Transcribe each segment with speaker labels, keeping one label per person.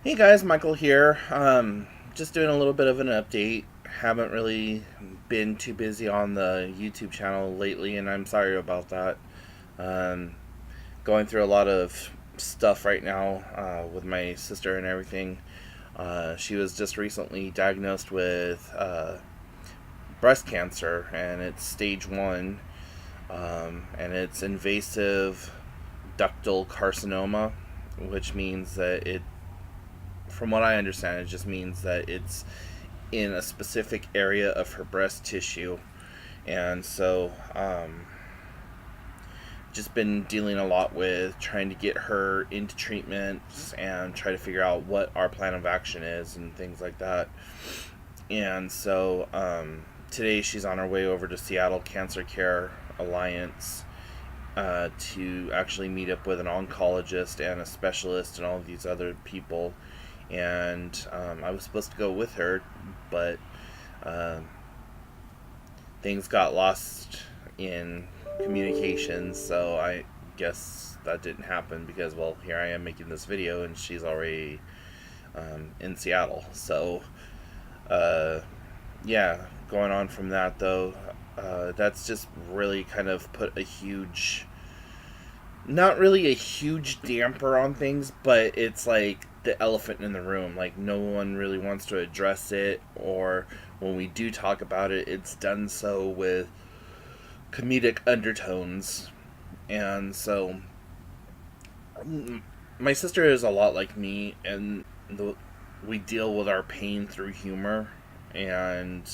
Speaker 1: Hey guys, Michael here. Just doing a little bit of an update. Haven't really been too busy on the YouTube channel lately, and I'm sorry about that. Um, Going through a lot of stuff right now with my sister and everything. She was just recently diagnosed with breast cancer, and it's stage one, and it's invasive ductal carcinoma, which means that from what I understand, it just means that it's in a specific area of her breast tissue. And so, just been dealing a lot with trying to get her into treatments and try to figure out what our plan of action is and things like that. And so, today she's on her way over to Seattle Cancer Care Alliance to actually meet up with an oncologist and a specialist and all of these other people. And I was supposed to go with her, but um, things got lost in communications, so I guess that didn't happen because, well, here I am making this video and she's already in Seattle. So, uh, yeah, going on from that though, that's just really kind of put a huge, not really a huge damper on things, but it's like the elephant in the room. Like, no one really wants to address it, or when we do talk about it, it's done so with comedic undertones. And so, my sister is a lot like me, and we deal with our pain through humor. And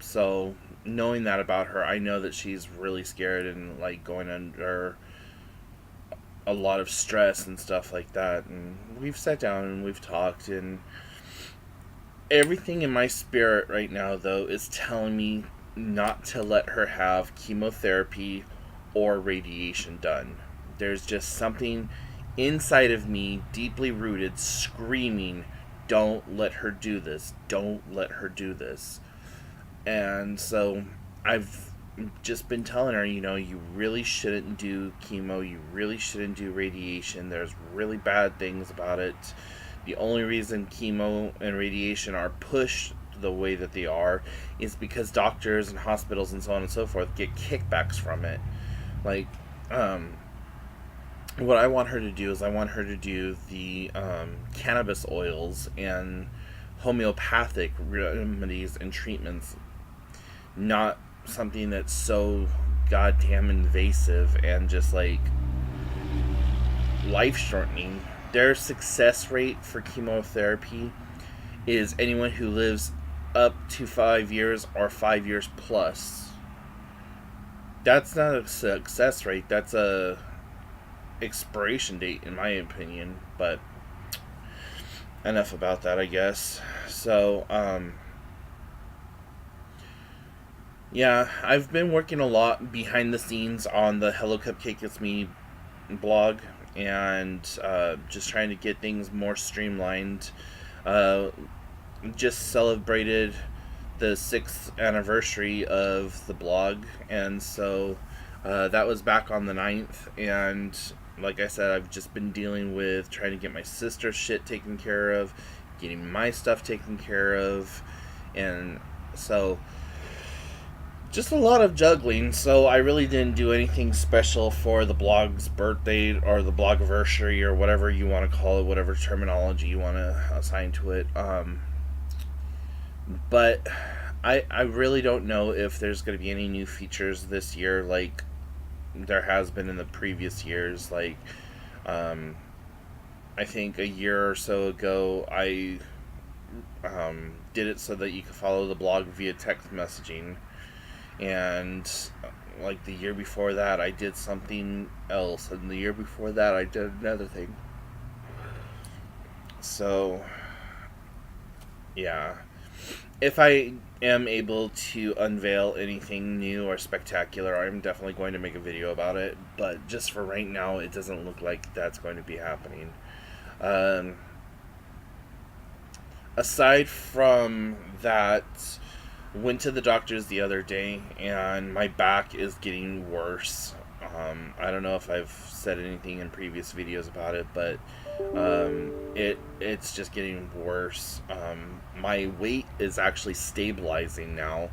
Speaker 1: so, knowing that about her, I know that she's really scared and like going under a lot of stress and stuff like that. And we've sat down and we've talked, and everything in my spirit right now, though, is telling me not to let her have chemotherapy or radiation done. There's just something inside of me, deeply rooted, screaming, don't let her do this. Don't let her do this. And so I've just been telling her, you really shouldn't do chemo. You really shouldn't do radiation. There's really bad things about it. The only reason chemo and radiation are pushed the way that they are is because doctors and hospitals and so on and so forth get kickbacks from it. Like, what I want her to do is I want her to do the cannabis oils and homeopathic remedies and treatments, not something that's so goddamn invasive and just like life shortening. Their success rate for chemotherapy is anyone who lives up to 5 years or 5 years plus. That's not a success rate. That's a expiration date, in my opinion. But enough about that, I guess. So, yeah, I've been working a lot behind the scenes on the Hello Cupcake It's Me blog, and just trying to get things more streamlined. Uh, just celebrated the 6th anniversary of the blog, and so that was back on the 9th. And like I said, I've just been dealing with trying to get my sister's shit taken care of, getting my stuff taken care of, and so just a lot of juggling. So I really didn't do anything special for the blog's birthday or the blogiversary or whatever you want to call it, whatever terminology you want to assign to it. But I really don't know if there's going to be any new features this year like there has been in the previous years. Like, um, I think a year or so ago, I did it so that you could follow the blog via text messaging. And like the year before that, I did something else. And the year before that, I did another thing. So, yeah. If I am able to unveil anything new or spectacular, I'm definitely going to make a video about it. But just for right now, it doesn't look like that's going to be happening. Um, Aside from that, went to the doctors the other day, and my back is getting worse. I don't know if I've said anything in previous videos about it, but it's just getting worse. My weight is actually stabilizing now,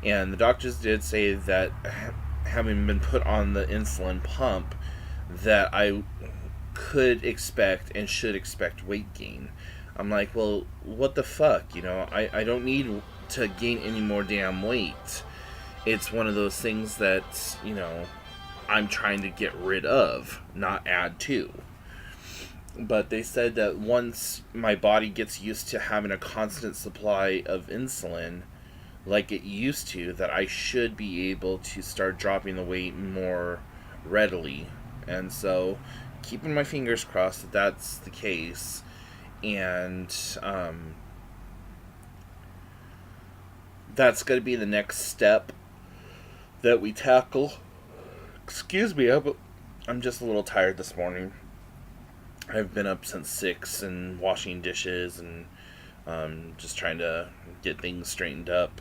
Speaker 1: and the doctors did say that having been put on the insulin pump, that I could expect and should expect weight gain. I'm like, well, what the fuck? I don't need to gain any more damn weight. It's one of those things that, I'm trying to get rid of, not add to. But they said that once my body gets used to having a constant supply of insulin, like it used to, that I should be able to start dropping the weight more readily. And so, keeping my fingers crossed that that's the case. And that's going to be the next step that we tackle. Excuse me, I'm just a little tired this morning. I've been up since 6 and washing dishes and just trying to get things straightened up.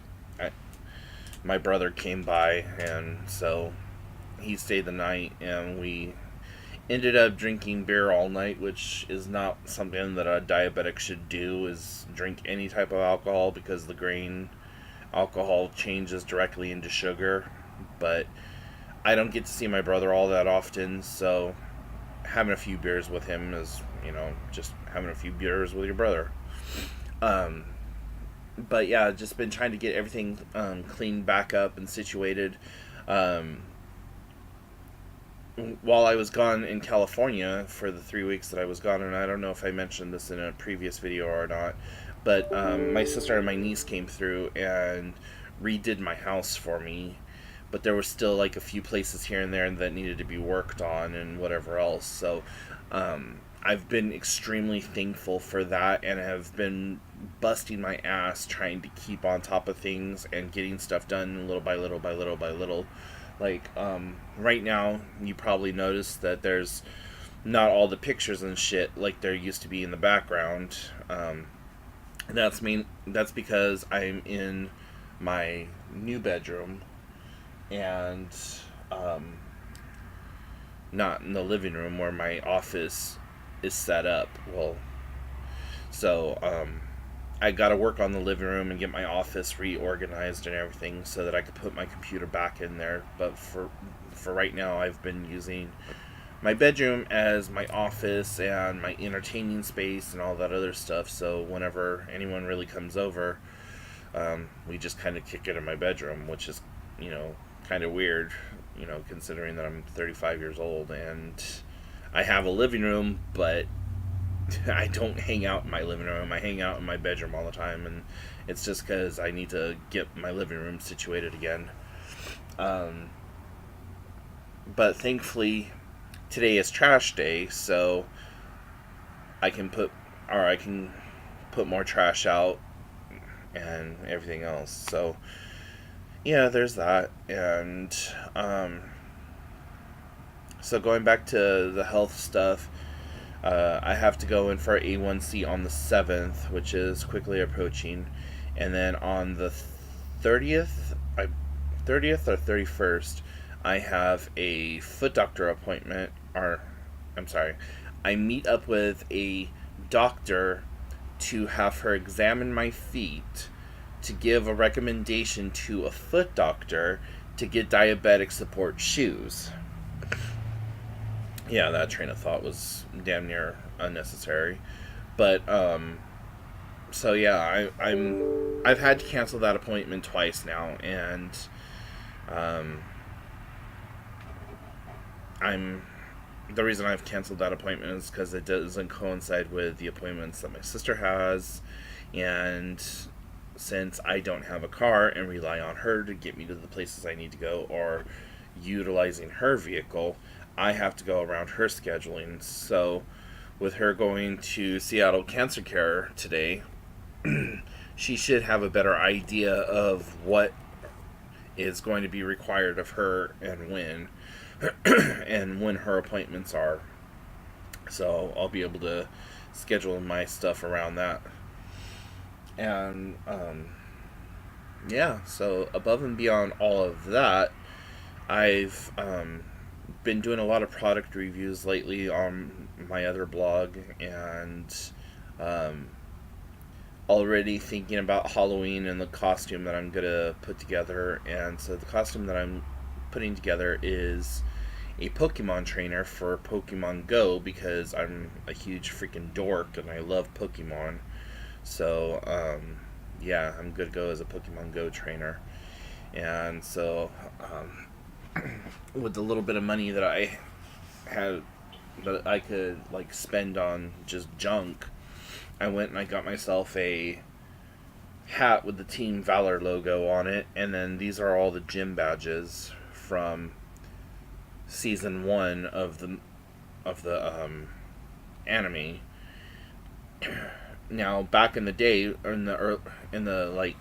Speaker 1: My brother came by, and so he stayed the night, and we ended up drinking beer all night, which is not something that a diabetic should do, is drink any type of alcohol, because the grain alcohol changes directly into sugar. But I don't get to see my brother all that often, so having a few beers with him is, just having a few beers with your brother. But yeah, just been trying to get everything cleaned back up and situated. While I was gone in California for the 3 weeks that I was gone, and I don't know if I mentioned this in a previous video or not, but my sister and my niece came through and redid my house for me. But there were still like a few places here and there that needed to be worked on and whatever else. So I've been extremely thankful for that, and have been busting my ass trying to keep on top of things and getting stuff done little by little by little by little. Like right now, you probably noticed that there's not all the pictures and shit like there used to be in the background. That's because I'm in my new bedroom, and not in the living room where my office is set up. Well, so I got to work on the living room and get my office reorganized and everything so that I could put my computer back in there. But for right now, I've been using my bedroom as my office and my entertaining space and all that other stuff. So whenever anyone really comes over, we just kind of kick it in my bedroom, which is, kind of weird, considering that I'm 35 years old and I have a living room, but I don't hang out in my living room. I hang out in my bedroom all the time, and it's just because I need to get my living room situated again. But thankfully, today is trash day, so I can put more trash out and everything else. So yeah, there's that. And so going back to the health stuff, I have to go in for A1C on the 7th, which is quickly approaching, and then on the 30th, 30th or 31st, I have a foot doctor appointment. Or I'm sorry, I meet up with a doctor to have her examine my feet, to give a recommendation to a foot doctor to get diabetic support shoes. Yeah, that train of thought was damn near unnecessary. But so yeah, I've had to cancel that appointment twice now, and I'm the reason I've canceled that appointment is because it doesn't coincide with the appointments that my sister has, and since I don't have a car and rely on her to get me to the places I need to go, or utilizing her vehicle, I have to go around her scheduling. So with her going to Seattle Cancer Care today, she should have a better idea of what is going to be required of her and when and when her appointments are. So I'll be able to schedule my stuff around that. And yeah, so above and beyond all of that, I've been doing a lot of product reviews lately on my other blog, and um, already thinking about Halloween and the costume that I'm gonna put together. And so the costume that I'm putting together is a Pokemon trainer for Pokemon Go, because I'm a huge freaking dork and I love Pokemon. So yeah, I'm gonna go as a Pokemon Go trainer. And so with the little bit of money that I had that I could like spend on just junk, I went and I got myself a hat with the Team Valor logo on it, and then these are all the gym badges from season 1 of the anime. Now, back in the day, or in the like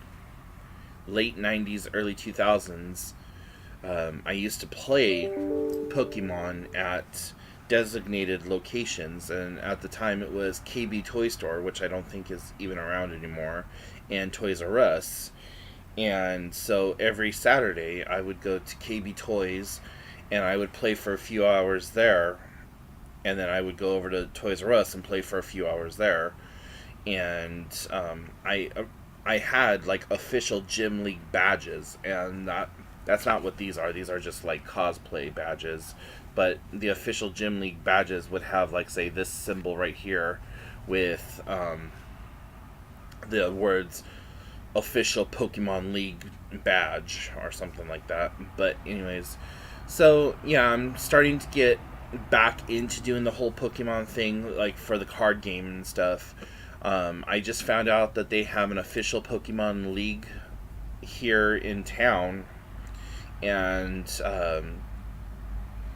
Speaker 1: late '90s, early 2000s, I used to play Pokemon at designated locations, and at the time it was KB Toy Store, which I don't think is even around anymore, and Toys R Us. And so every Saturday I would go to KB Toys and I would play for a few hours there, and then I would go over to Toys R Us and play for a few hours there. And I had like official gym league badges, and that's not what these are. These are just like cosplay badges. But the official gym league badges would have, like, say, this symbol right here with the words official Pokemon League badge or something like that. But anyways, so yeah, I'm starting to get back into doing the whole Pokemon thing, like for the card game and stuff. I just found out that they have an official Pokemon League here in town, and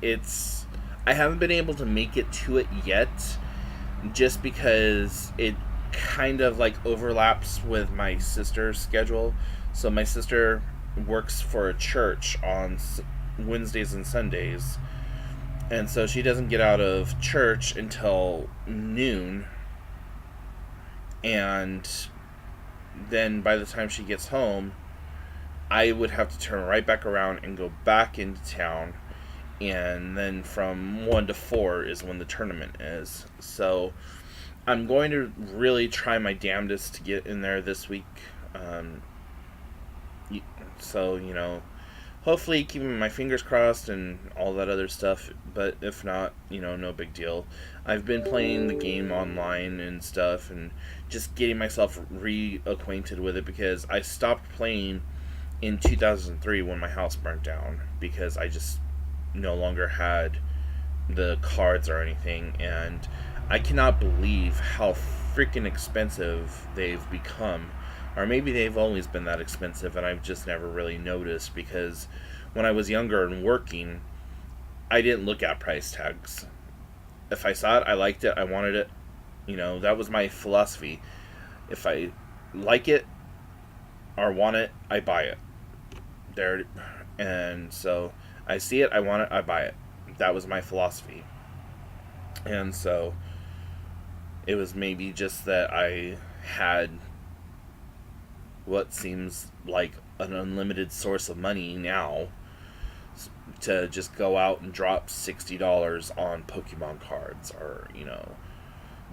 Speaker 1: it's I haven't been able to make it to it yet, just because it kind of like overlaps with my sister's schedule. So my sister works for a church on Wednesdays and Sundays, and so she doesn't get out of church until noon, and then by the time she gets home, I would have to turn right back around and go back into town, and then from 1 to 4 is when the tournament is. So I'm going to really try my damnedest to get in there this week. So, hopefully keeping my fingers crossed and all that other stuff. But if not, no big deal. I've been playing the game online and stuff, and just getting myself reacquainted with it, because I stopped playing in 2003 when my house burnt down, because I just no longer had the cards or anything, and I cannot believe how freaking expensive they've become. Or maybe they've always been that expensive and I've just never really noticed, because when I was younger and working, I didn't look at price tags. If I saw it, I liked it, I wanted it. That was my philosophy. If I like it or want it, I buy it. There, and so I see it, I want it, I buy it. That was my philosophy. And so it was maybe just that I had what seems like an unlimited source of money now to just go out and drop $60 on Pokemon cards, or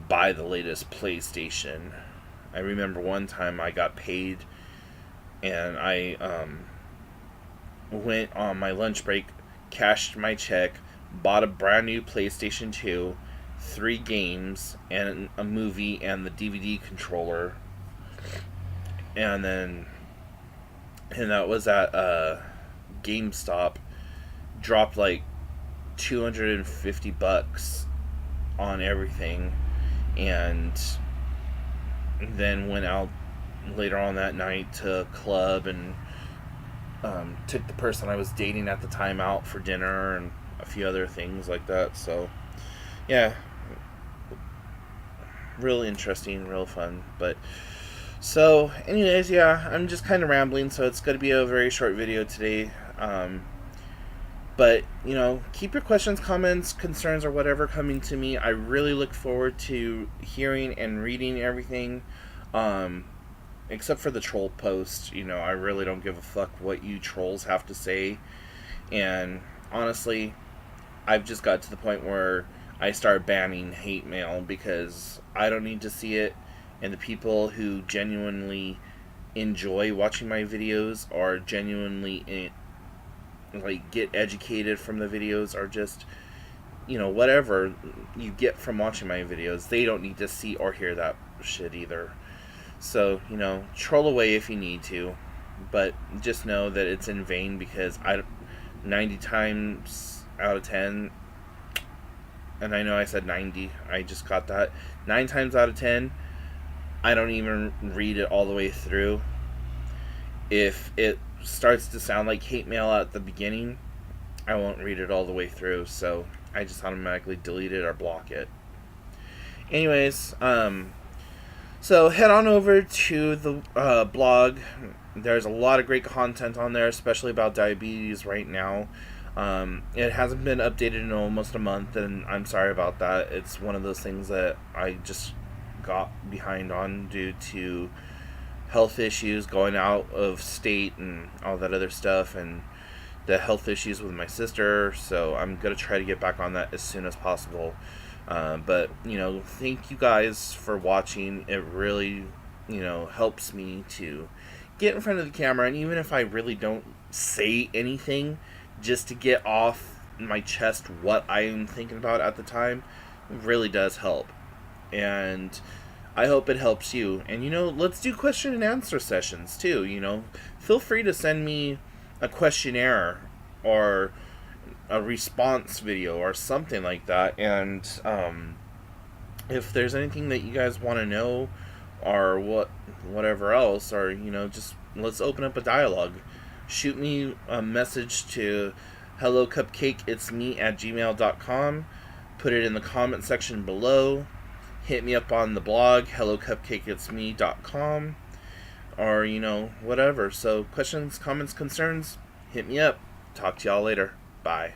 Speaker 1: buy the latest PlayStation. I remember one time I got paid, and I went on my lunch break, cashed my check, bought a brand new PlayStation 2, 3 games, and a movie, and the DVD controller. And that was at GameStop. Dropped like $250 on everything, and then went out later on that night to a club, and took the person I was dating at the time out for dinner and a few other things like that. So yeah, real interesting, real fun. But so anyways, yeah, I'm just kind of rambling, so it's going to be a very short video today. But, keep your questions, comments, concerns, or whatever coming to me. I really look forward to hearing and reading everything. Except for the troll post. I really don't give a fuck what you trolls have to say. And honestly, I've just got to the point where I start banning hate mail because I don't need to see it, and the people who genuinely enjoy watching my videos or genuinely like get educated from the videos, or just, whatever you get from watching my videos, they don't need to see or hear that shit either. So, troll away if you need to, but just know that it's in vain, because 90 times out of 10, and I know I said 90, I just got that, 9 times out of 10, I don't even read it all the way through. If it starts to sound like hate mail at the beginning, I won't read it all the way through, so I just automatically delete it or block it. Anyways, so head on over to the blog. There's a lot of great content on there, especially about diabetes right now. It hasn't been updated in almost a month, and I'm sorry about that. It's one of those things that I just got behind on due to health issues, going out of state and all that other stuff, and the health issues with my sister. So I'm going to try to get back on that as soon as possible. But, thank you guys for watching. It really, helps me to get in front of the camera. And even if I really don't say anything, just to get off my chest what I am thinking about at the time, really does help. And I hope it helps you. And, let's do question and answer sessions too. Feel free to send me a questionnaire or a response video or something like that. And if there's anything that you guys want to know, or whatever else, or just let's open up a dialogue. Shoot me a message to hellocupcakeitsme@gmail.com. Put it in the comment section below. Hit me up on the blog, hellocupcakeitsme.com, or whatever. So questions, comments, concerns, hit me up. Talk to y'all later. Bye.